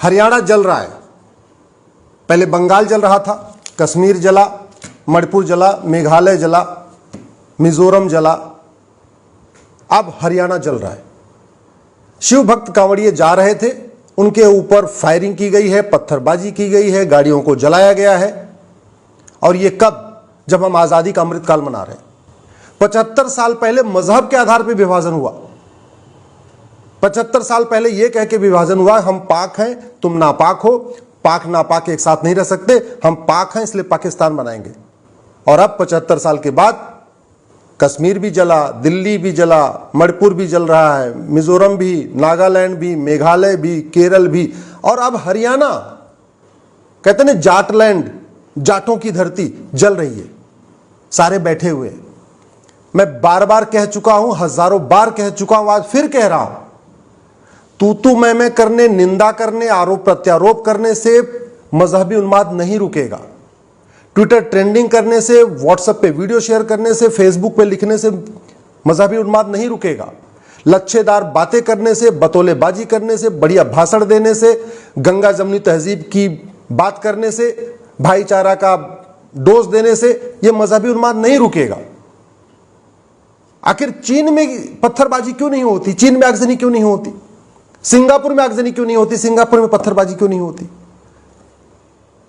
हरियाणा जल रहा है। पहले बंगाल जल रहा था, कश्मीर जला, मणिपुर जला, मेघालय जला, मिजोरम जला, अब हरियाणा जल रहा है। शिव भक्त कांवड़िए जा रहे थे, उनके ऊपर फायरिंग की गई है, पत्थरबाजी की गई है, गाड़ियों को जलाया गया है। और ये कब? जब हम आजादी का अमृतकाल मना रहे हैं। 75 साल पहले मजहब के आधार पर विभाजन हुआ। 75 साल पहले यह कह के विभाजन हुआ, हम पाक हैं, तुम नापाक हो, पाक नापाक एक साथ नहीं रह सकते, हम पाक हैं इसलिए पाकिस्तान बनाएंगे। और अब 75 साल के बाद कश्मीर भी जला, दिल्ली भी जला, मणिपुर भी जल रहा है, मिजोरम भी, नागालैंड भी, मेघालय भी, केरल भी, और अब हरियाणा, कहते हैं जाटलैंड, जाटों की धरती जल रही है। सारे बैठे हुए हैं। मैं बार बार कह चुका हूं, हजारों बार कह चुका हूं, आज फिर कह रहा हूं, तू मैं करने, निंदा करने, आरोप प्रत्यारोप करने से मजहबी उन्माद नहीं रुकेगा। ट्विटर ट्रेंडिंग करने से, व्हाट्सएप पे वीडियो शेयर करने से, फेसबुक पे लिखने से मजहबी उन्माद नहीं रुकेगा। लच्छेदार बातें करने से, बतौलेबाजी करने से, बढ़िया भाषण देने से, गंगा जमुनी तहजीब की बात करने से, भाईचारा का डोज देने से यह मजहबी उन्माद नहीं रुकेगा। आखिर चीन में पत्थरबाजी क्यों नहीं होती? चीन में आगजनी क्यों नहीं होती? सिंगापुर में आगजनी क्यों नहीं होती? सिंगापुर में पत्थरबाजी क्यों नहीं होती?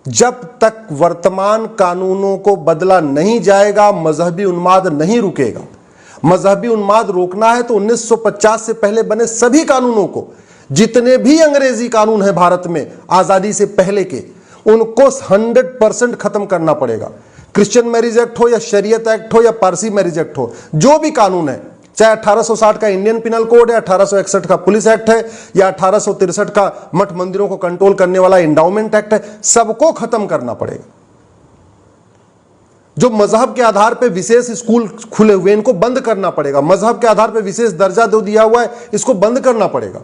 जब तक वर्तमान कानूनों को बदला नहीं जाएगा, मजहबी उन्माद नहीं रुकेगा। मजहबी उन्माद रोकना है तो 1950 से पहले बने सभी कानूनों को, जितने भी अंग्रेजी कानून हैं भारत में आजादी से पहले के, उनको 100% खत्म करना पड़ेगा। क्रिश्चियन मैरिज एक्ट हो या शरीयत एक्ट हो या पारसी मैरिज एक्ट हो, जो भी कानून है, चाहे 1860 का इंडियन पिनल कोड है, 1861 का पुलिस एक्ट है या 1863 का मठ मंदिरों को कंट्रोल करने वाला इंडाउमेंट एक्ट है, सबको खत्म करना पड़ेगा। जो मजहब के आधार पर विशेष स्कूल खुले हुए, इनको बंद करना पड़ेगा। मजहब के आधार पर विशेष दर्जा दो दिया हुआ है, इसको बंद करना पड़ेगा।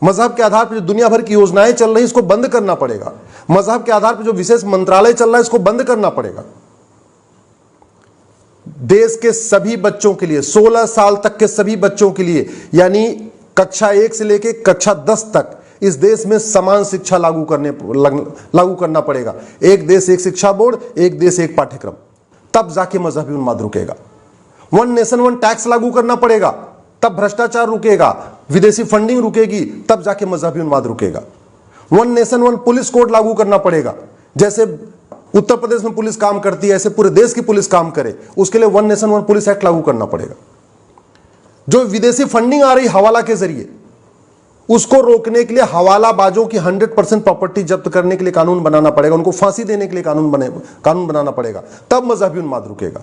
मजहब के आधार पर जो दुनिया भर की योजनाएं चल रही, इसको बंद करना पड़ेगा। मजहब के आधार पर जो विशेष मंत्रालय चल रहा है, इसको बंद करना पड़ेगा। देश के सभी बच्चों के लिए, 16 साल तक के सभी बच्चों के लिए, यानी कक्षा 1 से लेकर कक्षा 10 तक इस देश में समान शिक्षा लागू करना पड़ेगा। एक देश एक शिक्षा बोर्ड, एक देश एक पाठ्यक्रम, तब जाके मजहबी उन्माद रुकेगा। 1 नेशन 1 टैक्स लागू करना पड़ेगा, तब भ्रष्टाचार रुकेगा, विदेशी फंडिंग रुकेगी, तब जाके मजहबी उन्माद रुकेगा। 1 नेशन 1 पुलिस कोड लागू करना पड़ेगा। जैसे उत्तर प्रदेश में पुलिस काम करती है, ऐसे पूरे देश की पुलिस काम करे, उसके लिए 1 नेशन 1 पुलिस एक्ट लागू करना पड़ेगा। जो विदेशी फंडिंग आ रही हवाला के जरिए, उसको रोकने के लिए हवालाबाजों की 100% प्रॉपर्टी जब्त करने के लिए कानून बनाना पड़ेगा, उनको फांसी देने के लिए कानून बनाना पड़ेगा, तब मजहबी उन्माद रुकेगा।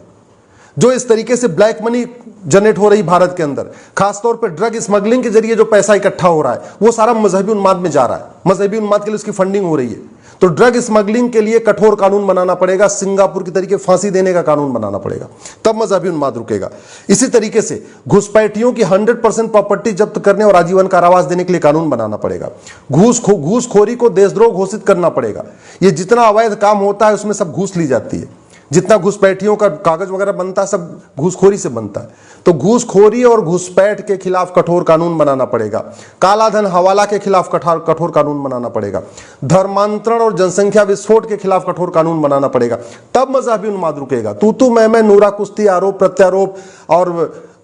जो इस तरीके से ब्लैक मनी जनरेट हो रही भारत के अंदर, खासतौर पर ड्रग स्मगलिंग के जरिए जो पैसा इकट्ठा हो रहा है, वो सारा मजहबी उन्माद में जा रहा है। मजहबी उन्माद के लिए उसकी फंडिंग हो रही है। तो ड्रग स्मगलिंग के लिए कठोर कानून बनाना पड़ेगा, सिंगापुर की तरीके फांसी देने का कानून बनाना पड़ेगा, तब मजहबी उन्माद रुकेगा। इसी तरीके से घुसपैठियों की 100% प्रॉपर्टी जब्त करने और आजीवन कारावास देने के लिए कानून बनाना पड़ेगा। घूसखोरी को देशद्रोह घोषित करना पड़ेगा। ये जितना अवैध काम होता है उसमें सब घूस ली जाती है। जितना घुसपैठियों का कागज वगैरह बनता है, सब घूसखोरी से बनता है। तो घूसखोरी और घुसपैठ के खिलाफ कठोर कानून बनाना पड़ेगा। काला धन हवाला के खिलाफ कठोर कानून बनाना पड़ेगा। धर्मांतरण और जनसंख्या विस्फोट के खिलाफ कठोर कानून बनाना पड़ेगा, तब मजहबी उन्माद रुकेगा। तू मैं नूरा कुश्ती, आरोप प्रत्यारोप और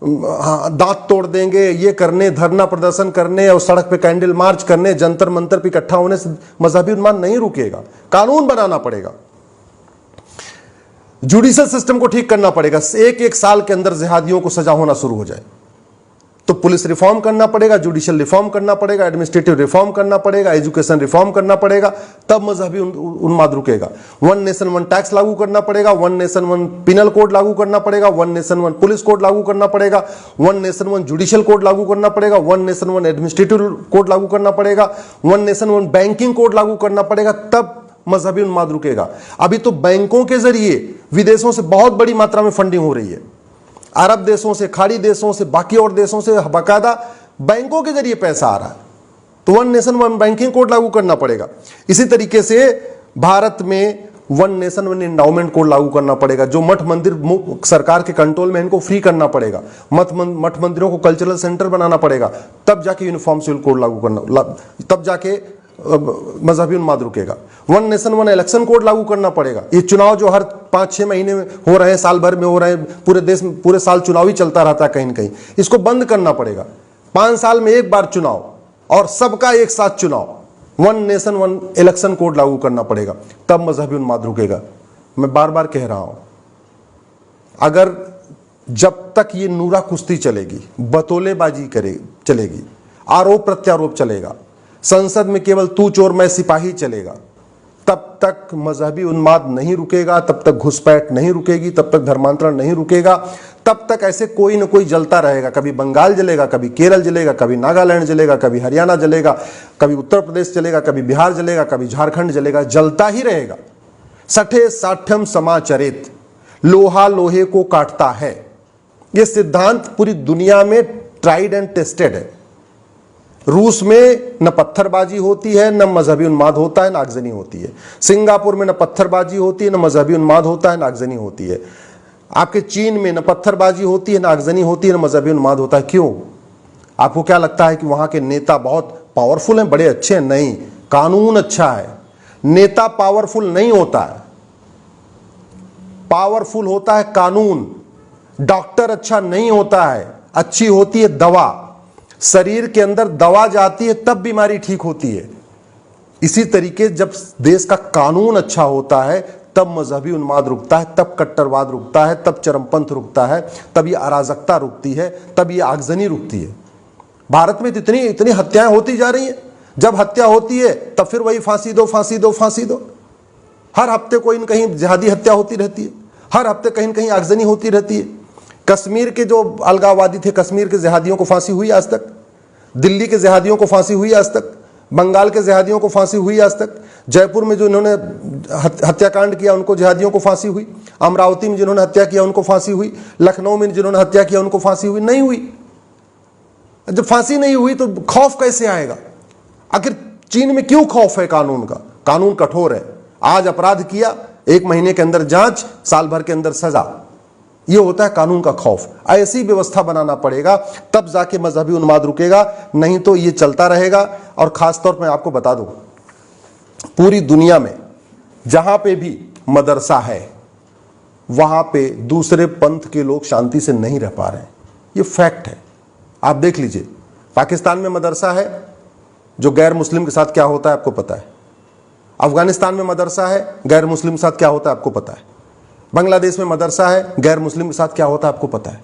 दांत तोड़ देंगे, ये करने, धरना प्रदर्शन करने और सड़क पे कैंडल मार्च करने, जंतर मंतर पे इकट्ठा होने से मजहबी उन्माद नहीं रुकेगा। कानून बनाना पड़ेगा। जुडिशियल सिस्टम को ठीक करना पड़ेगा। एक साल के अंदर जिहादियों को सजा होना शुरू हो जाए तो पुलिस रिफॉर्म करना पड़ेगा, जुडिशियल रिफॉर्म करना पड़ेगा, एडमिनिस्ट्रेटिव रिफॉर्म करना पड़ेगा, एजुकेशन रिफॉर्म करना पड़ेगा, तब मजहबी उन्माद रुकेगा। 1 नेशन 1 टैक्स लागू करना पड़ेगा, 1 नेशन 1 पिनल कोड लागू करना पड़ेगा, 1 नेशन 1 पुलिस कोड लागू करना पड़ेगा, 1 नेशन 1 जुडिशियल कोड लागू करना पड़ेगा, 1 नेशन 1 एडमिनिस्ट्रेटिव कोड लागू करना पड़ेगा, 1 नेशन 1 बैंकिंग कोड लागू करना पड़ेगा, तब मजहबी उन्माद रुकेगा। अभी तो बैंकों के जरिए विदेशों से बहुत बड़ी मात्रा में फंडिंग हो रही है। अरब देशों से, खाड़ी देशों से, बाकी और देशों से बाकायदा बैंकों के जरिए पैसा आ रहा है। तो 1 नेशन 1 बैंकिंग कोड लागू करना पड़ेगा। इसी तरीके से भारत में 1 नेशन 1 एंडाउमेंट कोड लागू करना पड़ेगा। जो मठ मंदिर सरकार के कंट्रोल में, इनको फ्री करना पड़ेगा। मठ मंदिरों को कल्चरल सेंटर बनाना पड़ेगा, तब जाके यूनिफॉर्म सिविल कोड लागू करना, तब जाके मजहबी उन्माद रुकेगा। One nation one election code लागू करना पड़ेगा। ये चुनाव जो हर 5-6 महीने में हो रहे हैं, साल भर में हो रहे हैं, पूरे देश में पूरे साल चुनाव ही चलता रहता है कहीं न कहीं, इसको बंद करना पड़ेगा। 5 साल में एक बार चुनाव और सबका एक साथ चुनाव, one nation one election code लागू करना पड़ेगा, तब मजहबी उन्माद रुकेगा। मैं बार बार कह रहा हूं, अगर जब तक ये नूरा कुश्ती चलेगी, बतौलेबाजी चलेगी, आरोप प्रत्यारोप चलेगा, संसद में केवल तू चोर मैं सिपाही चलेगा, तब तक मजहबी उन्माद नहीं रुकेगा, तब तक घुसपैठ नहीं रुकेगी, तब तक धर्मांतरण नहीं रुकेगा, तब तक ऐसे कोई ना कोई जलता रहेगा। कभी बंगाल जलेगा, कभी केरल जलेगा, कभी नागालैंड जलेगा, कभी हरियाणा जलेगा, कभी उत्तर प्रदेश जलेगा, कभी बिहार जलेगा, कभी झारखंड जलेगा, जलता ही रहेगा। सठे साठ्यम समाचरित, लोहा लोहे को काटता है, यह सिद्धांत पूरी दुनिया में ट्राइड एंड टेस्टेड है। रूस में न पत्थरबाजी होती है, न मजहबी उन्माद होता है, न आगजनी होती है। सिंगापुर में न पत्थरबाजी होती है, न मजहबी उन्माद होता है, न आगजनी होती है। आपके चीन में न पत्थरबाजी होती है, न आगजनी होती है, न मजहबी उन्माद होता है। क्यों? आपको क्या लगता है कि वहां के नेता बहुत पावरफुल हैं, बड़े अच्छे हैं? नहीं, कानून अच्छा है। नेता पावरफुल नहीं होता है, पावरफुल होता है कानून। डॉक्टर अच्छा नहीं होता है, अच्छी होती है दवा। शरीर के अंदर दवा जाती है तब बीमारी ठीक होती है। इसी तरीके जब देश का कानून अच्छा होता है तब मजहबी उन्माद रुकता है, तब कट्टरवाद रुकता है, तब चरमपंथ रुकता है, तब ये अराजकता रुकती है, तब ये आगजनी रुकती है। भारत में इतनी इतनी हत्याएं होती जा रही हैं। जब हत्या होती है तब फिर वही फांसी दो, फांसी दो, फांसी दो। हर हफ्ते कोई न कहीं जिहादी हत्या होती रहती है, हर हफ्ते कहीं न कहीं आगजनी होती रहती है। कश्मीर के जो अलगाववादी थे, कश्मीर के जिहादियों को फांसी हुई आज तक, दिल्ली के जिहादियों को फांसी हुई आज तक, बंगाल के जिहादियों को फांसी हुई आज तक, जयपुर में जो इन्होंने हत्याकांड किया उनको जिहादियों को फांसी हुई, अमरावती में जिन्होंने हत्या किया उनको फांसी हुई, लखनऊ में जिन्होंने हत्या किया उनको फांसी हुई? नहीं हुई। जब फांसी नहीं हुई तो खौफ कैसे आएगा? आखिर चीन में क्यों खौफ है कानून का? कानून कठोर है। आज अपराध किया, 1 महीने के अंदर जांच, साल भर के अंदर सजा। यह होता है कानून का खौफ। ऐसी व्यवस्था बनाना पड़ेगा, तब जाके मजहबी उन्माद रुकेगा, नहीं तो यह चलता रहेगा। और खासतौर पर मैं आपको बता दूं, पूरी दुनिया में जहां पे भी मदरसा है वहां पे दूसरे पंथ के लोग शांति से नहीं रह पा रहे हैं। यह फैक्ट है। आप देख लीजिए, पाकिस्तान में मदरसा है, जो गैर मुस्लिम के साथ क्या होता है आपको पता है। अफगानिस्तान में मदरसा है, गैर मुस्लिम के साथ क्या होता है आपको पता है। बांग्लादेश में मदरसा है, गैर मुस्लिम के साथ क्या होता है आपको पता है।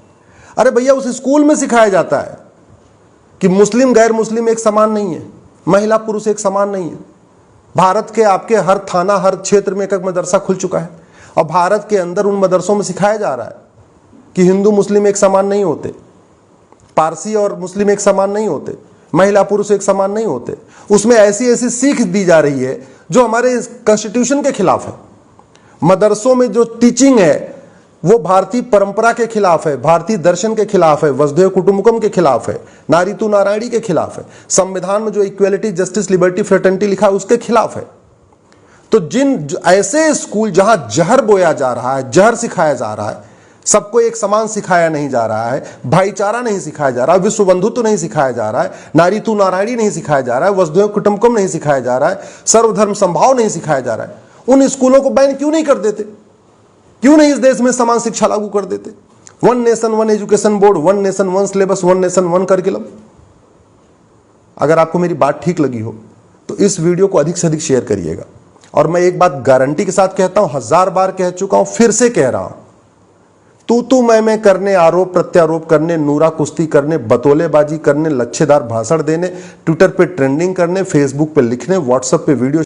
अरे भैया, उस स्कूल में सिखाया जाता है कि मुस्लिम गैर मुस्लिम एक समान नहीं है, महिला पुरुष एक समान नहीं है। भारत के आपके हर थाना, हर क्षेत्र में एक मदरसा खुल चुका है, और भारत के अंदर उन मदरसों में सिखाया जा रहा है कि हिंदू मुस्लिम एक समान नहीं होते, पारसी और मुस्लिम एक समान नहीं होते, महिला पुरुष एक समान नहीं होते। उसमें ऐसी ऐसी सीख दी जा रही है जो हमारे कॉन्स्टिट्यूशन के खिलाफ है। मदरसों में जो टीचिंग है वो भारतीय परंपरा के खिलाफ है, भारतीय दर्शन के खिलाफ है, वसुधैव कुटुंबकम के खिलाफ है, नारी तू नारायणी के खिलाफ है, संविधान में जो इक्वेलिटी, जस्टिस, लिबर्टी, फ्रेटर्निटी लिखा है उसके खिलाफ है। तो जिन ऐसे स्कूल जहां जहर बोया जा रहा है, जहर सिखाया जा रहा है, सबको एक समान सिखाया नहीं जा रहा है, भाईचारा नहीं सिखाया जा रहा है, विश्व बंधुत्व नहीं सिखाया जा रहा है, नारी तू नारायणी नहीं सिखाया जा रहा है, वसुधैव कुटुंबकम नहीं सिखाया जा रहा है, सर्वधर्म संभाव नहीं सिखाया जा रहा है, उन स्कूलों को बैन क्यों नहीं कर देते? क्यों नहीं इस देश में समान शिक्षा लागू कर देते? One nation one education board, one nation one syllabus, one nation one curriculum. अगर आपको मेरी बात ठीक लगी हो तो इस वीडियो को अधिक से अधिक शेयर करिएगा। और मैं एक बात गारंटी के साथ कहता हूं, 1000 बार कह चुका हूं, फिर से कह रहा हूं, तू मैं करने, आरोप प्रत्यारोप करने, नूरा कुश्ती करने, बतौलेबाजी करने, लच्छेदार भाषण देने, ट्विटर पे ट्रेंडिंग करने, फेसबुक पे लिखने, व्हाट्सएप पे वीडियो